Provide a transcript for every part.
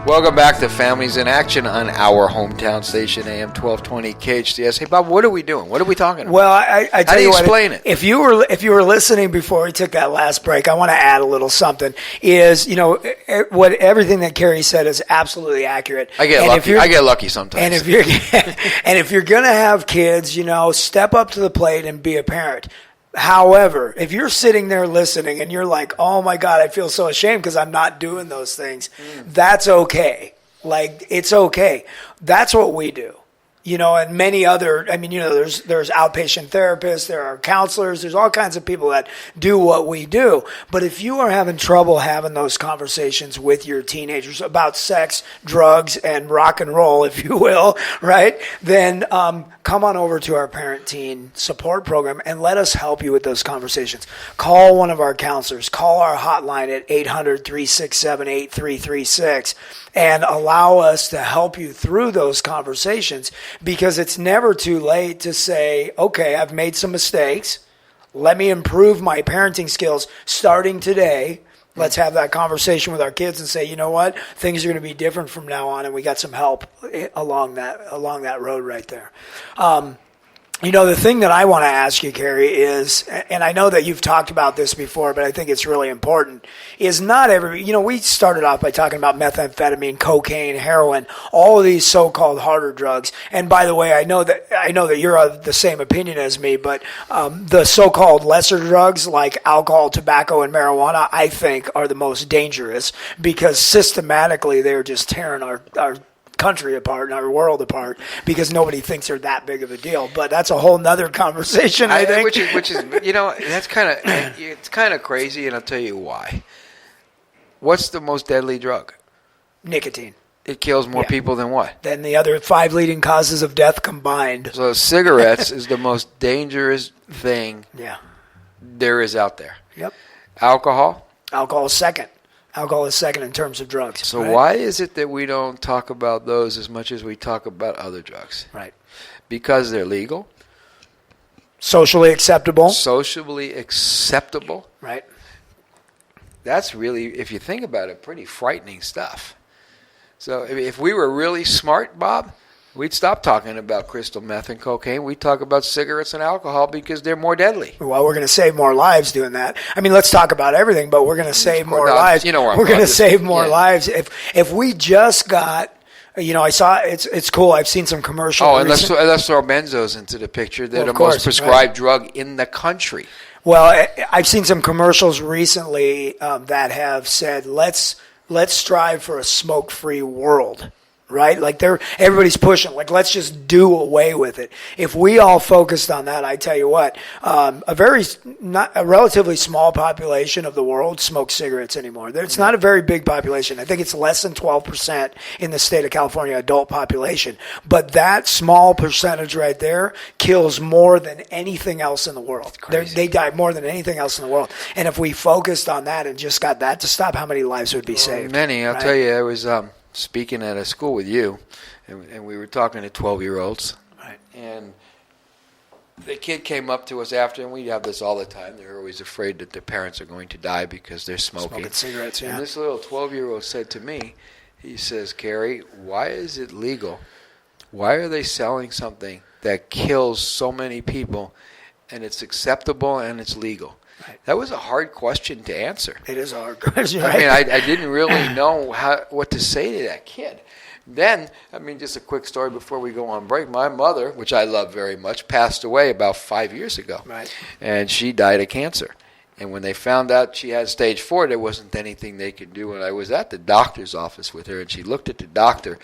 Welcome back to Families in Action on our hometown station, AM 1220 KHTS. Hey, Bob, what are we doing? What are we talking about? Well, I tell How do you what, explain it? If you were listening before we took that last break, I want to add a little something. Is what everything that Cary said is absolutely accurate. I get lucky. I get lucky sometimes. And if you're gonna have kids, step up to the plate and be a parent. However, if you're sitting there listening and you're like, oh my God, I feel so ashamed because I'm not doing those things, that's okay. Like, it's okay. That's what we do. And many other, there's outpatient therapists, there are counselors, there's all kinds of people that do what we do. But if you are having trouble having those conversations with your teenagers about sex, drugs, and rock and roll, if you will, right, then come on over to our Parent Teen Support Program and let us help you with those conversations. Call one of our counselors. Call our hotline at 800-367-8336 and allow us to help you through those conversations, because it's never too late to say, okay, I've made some mistakes. Let me improve my parenting skills starting today. Let's have that conversation with our kids and say, you know what, things are going to be different from now on, and we got some help along that road right there. The thing that I want to ask you, Cary, is, and I know that you've talked about this before, but I think it's really important, is not we started off by talking about methamphetamine, cocaine, heroin, all of these so-called harder drugs. And by the way, I know that you're of the same opinion as me, but the so-called lesser drugs like alcohol, tobacco, and marijuana, I think are the most dangerous, because systematically they're just tearing our country apart and our world apart, because nobody thinks they're that big of a deal. But that's a whole nother conversation, I think. Which is that's it's kind of crazy, and I'll tell you why. What's the most deadly drug? Nicotine. It kills more people than what? Than the other 5 leading causes of death combined. So cigarettes is the most dangerous thing there is out there. Yep. Alcohol? Alcohol is second. Alcohol is second in terms of drugs. So why is it that we don't talk about those as much as we talk about other drugs? Right. Because they're legal. Socially acceptable. Socially acceptable. Right. That's really, if you think about it, pretty frightening stuff. So if we were really smart, Bob, we'd stop talking about crystal meth and cocaine. We'd talk about cigarettes and alcohol because they're more deadly. Well, we're going to save more lives doing that. I mean, let's talk about everything, but we're going to save more lives. You know where I'm We're going to going. save more lives. If we just got, I saw, it's cool. I've seen some commercials. Oh, and let's throw benzos into the picture. They're the most prescribed drug in the country. Well, I've seen some commercials recently that have said, let's strive for a smoke-free world. Right? Like everybody's pushing, like, let's just do away with it. If we all focused on that, I tell you what, a relatively small population of the world smokes cigarettes anymore. It's not a very big population. I think it's less than 12% in the state of California adult population. But that small percentage right there kills more than anything else in the world. They die more than anything else in the world. And if we focused on that and just got that to stop, how many lives would be saved? Many. I'll tell you, I was speaking at a school with you, and we were talking to 12-year-olds. Right. And the kid came up to us after, and we have this all the time. They're always afraid that their parents are going to die because they're smoking cigarettes, And this little 12-year-old said to me, he says, Cary, why is it legal? Why are they selling something that kills so many people, and it's acceptable and it's legal? Right. That was a hard question to answer. It is a hard question, right? I mean, I didn't really know what to say to that kid. Then, just a quick story before we go on break. My mother, which I love very much, passed away about 5 years ago. Right. And she died of cancer. And when they found out she had stage 4, there wasn't anything they could do. And I was at the doctor's office with her, and she looked at the doctor,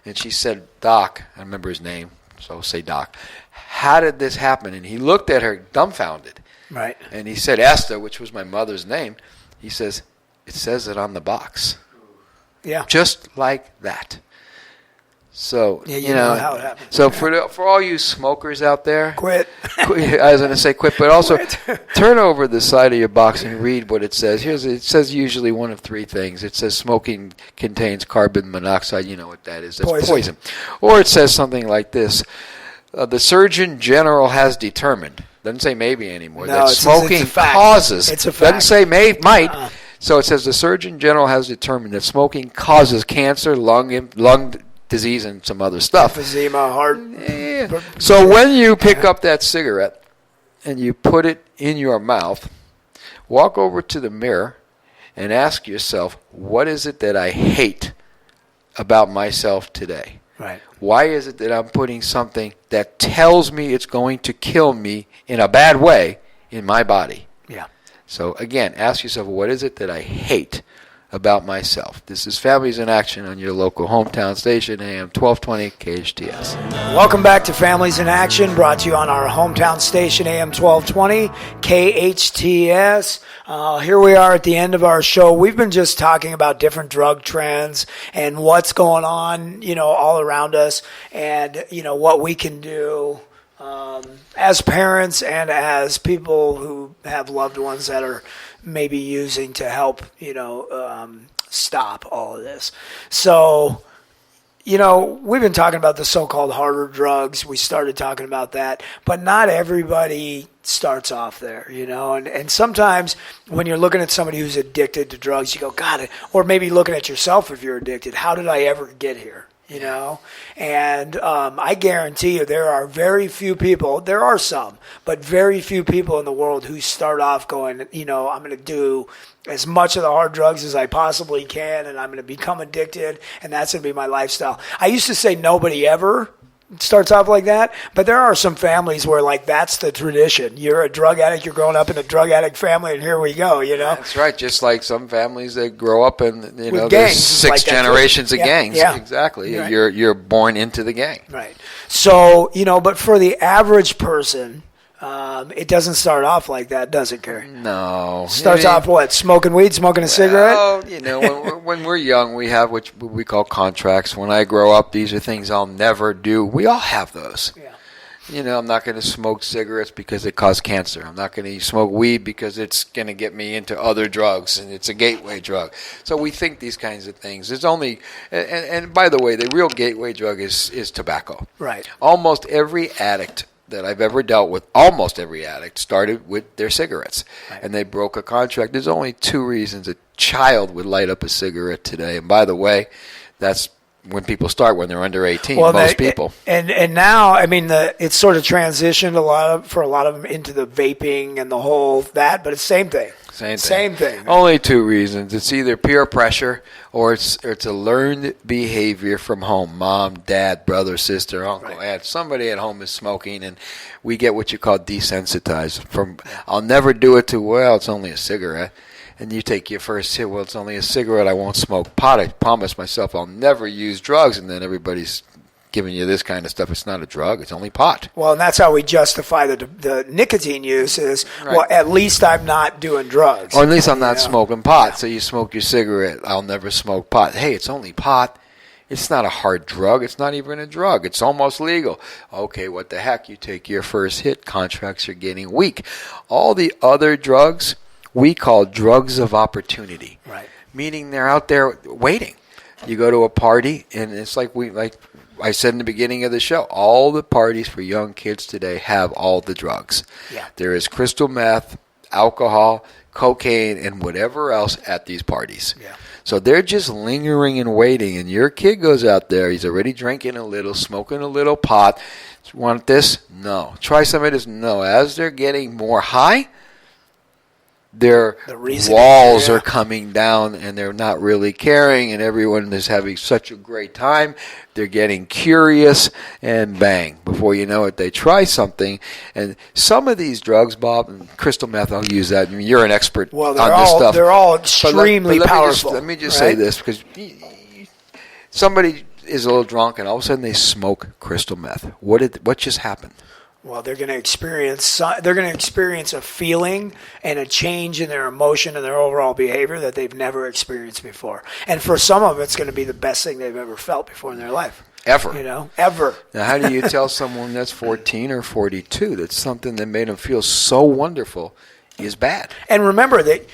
and she said, Doc, I remember his name, so I'll say Doc, how did this happen? And he looked at her dumbfounded. Right. And he said, Esther, which was my mother's name, he says, it says it on the box. Yeah. Just like that. So, you know how it happens. So for all you smokers out there, quit. I was going to say quit, but also turn over the side of your box and read what it says. It says usually one of 3 things. It says smoking contains carbon monoxide. You know what that is. That's poison. Or it says something like this. The Surgeon General has determined, doesn't say maybe anymore, that smoking causes, it's a fact. Doesn't say might, So it says the Surgeon General has determined that smoking causes cancer, lung disease, and some other stuff. Emphysema, heart. Yeah. So when you pick up that cigarette and you put it in your mouth, walk over to the mirror and ask yourself, what is it that I hate about myself today? Right. Why is it that I'm putting something that tells me it's going to kill me in a bad way in my body? Yeah. So again, ask yourself, what is it that I hate about myself? This is Families in Action on your local hometown station, AM 1220 KHTS. Welcome back to Families in Action, brought to you on our hometown station, AM 1220 KHTS. Here we are at the end of our show. We've been just talking about different drug trends and what's going on, all around us, and, what we can do as parents and as people who have loved ones that are maybe using to help, stop all of this. So, we've been talking about the so-called harder drugs. We started talking about that, but not everybody starts off there, and sometimes when you're looking at somebody who's addicted to drugs, you go, God, or maybe looking at yourself if you're addicted, how did I ever get here? And I guarantee you there are very few people, there are some, but very few people in the world who start off going, I'm going to do as much of the hard drugs as I possibly can, and I'm going to become addicted, and that's going to be my lifestyle. I used to say nobody ever starts off like that, but there are some families where that's the tradition. You're a drug addict, you're growing up in a drug addict family, and here we go, That's right, just like some families that grow up in, with there's gangs, 6 generations of gangs. Yeah. Exactly. Right. You're born into the gang. Right. So, but for the average person, it doesn't start off like that, does it, Cary? No. Starts off what? Smoking weed, smoking a cigarette? When we're young, we have what we call contracts. When I grow up, these are things I'll never do. We all have those. Yeah. I'm not going to smoke cigarettes because it causes cancer. I'm not going to smoke weed because it's going to get me into other drugs, and it's a gateway drug. So we think these kinds of things. It's only, and by the way, the real gateway drug is tobacco. Right. Almost every addict that I've ever dealt with, almost every addict, started with their cigarettes. Right. And they broke a contract. There's only 2 reasons a child would light up a cigarette today. And by the way, that's when people start, when they're under 18, most people. And now, it's sort of transitioned for a lot of them into the vaping and the whole that, but it's the same thing. Same thing. Only 2 reasons. It's either peer pressure or it's a learned behavior from home. Mom, dad, brother, sister, uncle, aunt. Somebody at home is smoking, and we get what you call desensitized. From I'll never do it to, well, it's only a cigarette. And you take your first hit, well, it's only a cigarette, I won't smoke pot. I promise myself I'll never use drugs. And then everybody's giving you this kind of stuff. It's not a drug, it's only pot. Well, and that's how we justify the nicotine use is, well, at least I'm not doing drugs. Or at least I'm not smoking pot. Yeah. So you smoke your cigarette, I'll never smoke pot. Hey, it's only pot. It's not a hard drug. It's not even a drug. It's almost legal. Okay, what the heck? You take your first hit, contracts are getting weak. All the other drugs we call drugs of opportunity. Right. Meaning they're out there waiting. You go to a party, and it's like I said in the beginning of the show, all the parties for young kids today have all the drugs. Yeah. There is crystal meth, alcohol, cocaine, and whatever else at these parties. Yeah. So they're just lingering and waiting, and your kid goes out there, he's already drinking a little, smoking a little pot. Want this? No. Try some of this? No. As they're getting more high, their walls are coming down, and they're not really caring, and everyone is having such a great time. They're getting curious, and bang, before you know it, they try something. And some of these drugs, Bob, and crystal meth, I'll use that. You're an expert on this stuff. They're all extremely powerful. Let me just say this, because somebody is a little drunk, and all of a sudden they smoke crystal meth. What just happened? Well, they're going to experience a feeling and a change in their emotion and their overall behavior that they've never experienced before. And for some of them, it's going to be the best thing they've ever felt before in their life. Ever. Ever. Now, how do you tell someone that's 14 or 42 that something that made them feel so wonderful is bad? And remember that,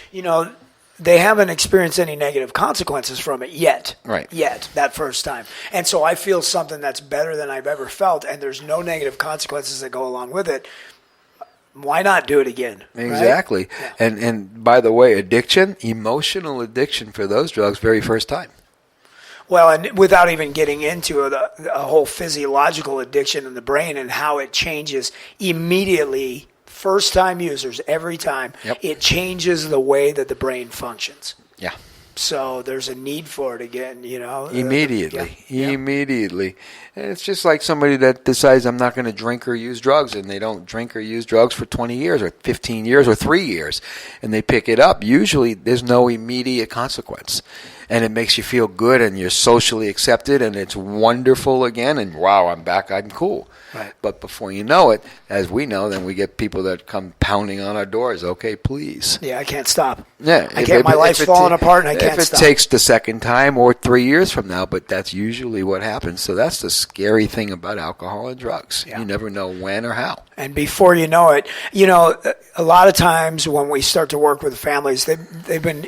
they haven't experienced any negative consequences from it yet. Right. Yet, that first time. And so I feel something that's better than I've ever felt, and there's no negative consequences that go along with it. why not do it again? Exactly. Right? Yeah. And by the way, addiction, emotional addiction for those drugs, very first time. Well, and without even getting into a whole physiological addiction in the brain and how it changes immediately, first-time users, every time, it changes the way that the brain functions. Yeah. So there's a need for it again, Immediately. Immediately. And it's just like somebody that decides I'm not going to drink or use drugs, and they don't drink or use drugs for 20 years or 15 years or 3 years, and they pick it up. Usually there's no immediate consequence. And it makes you feel good, and you're socially accepted, and it's wonderful again, and wow, I'm back, I'm cool. Right. But before you know it, as we know, then we get people that come pounding on our doors. Okay, please. Yeah, I can't stop. Yeah, my life's falling apart, and I can't stop. If it takes the second time or 3 years from now, but that's usually what happens. So that's the scary thing about alcohol and drugs. Yeah. You never know when or how. And before you know it, a lot of times when we start to work with families, they've been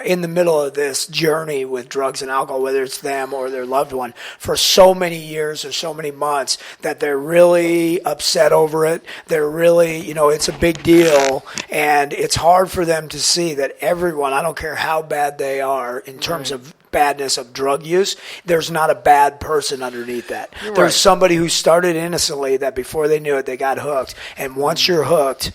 in the middle of this journey with drugs and alcohol, whether it's them or their loved one, for so many years or so many months that they're really upset over it. They're really, it's a big deal, and it's hard for them to see that everyone, I don't care how bad they are in terms of badness of drug use, there's not a bad person underneath that. There's somebody who started innocently that before they knew it, they got hooked. And once you're hooked,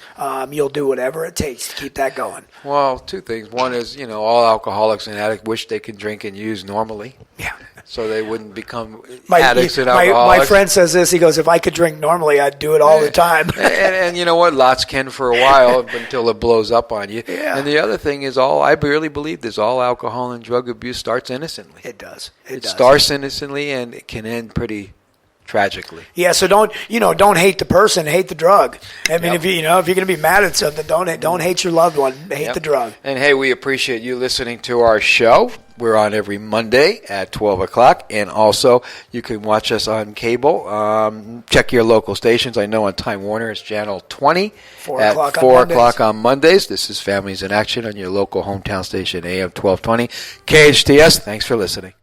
you'll do whatever it takes to keep that going. Well, two things. One is, all alcoholics and addicts wish they could drink and use normally. Yeah. So they wouldn't become addicts and alcoholics. My friend says this. He goes, if I could drink normally, I'd do it all the time. and you know what? Lots can for a while until it blows up on you. Yeah. And the other thing is, I really believe this, all alcohol and drug abuse starts innocently. It does. It starts innocently, and it can end pretty tragically. Yeah, so don't hate the person, hate the drug. I mean, if you're going to be mad at something, don't hate your loved one, hate the drug. And hey, we appreciate you listening to our show. We're on every Monday at 12 o'clock, and also you can watch us on cable. Check your local stations. I know on Time Warner it's channel 20 at 4 o'clock on Mondays. This is Families in Action on your local hometown station, AM 1220. KHTS, thanks for listening.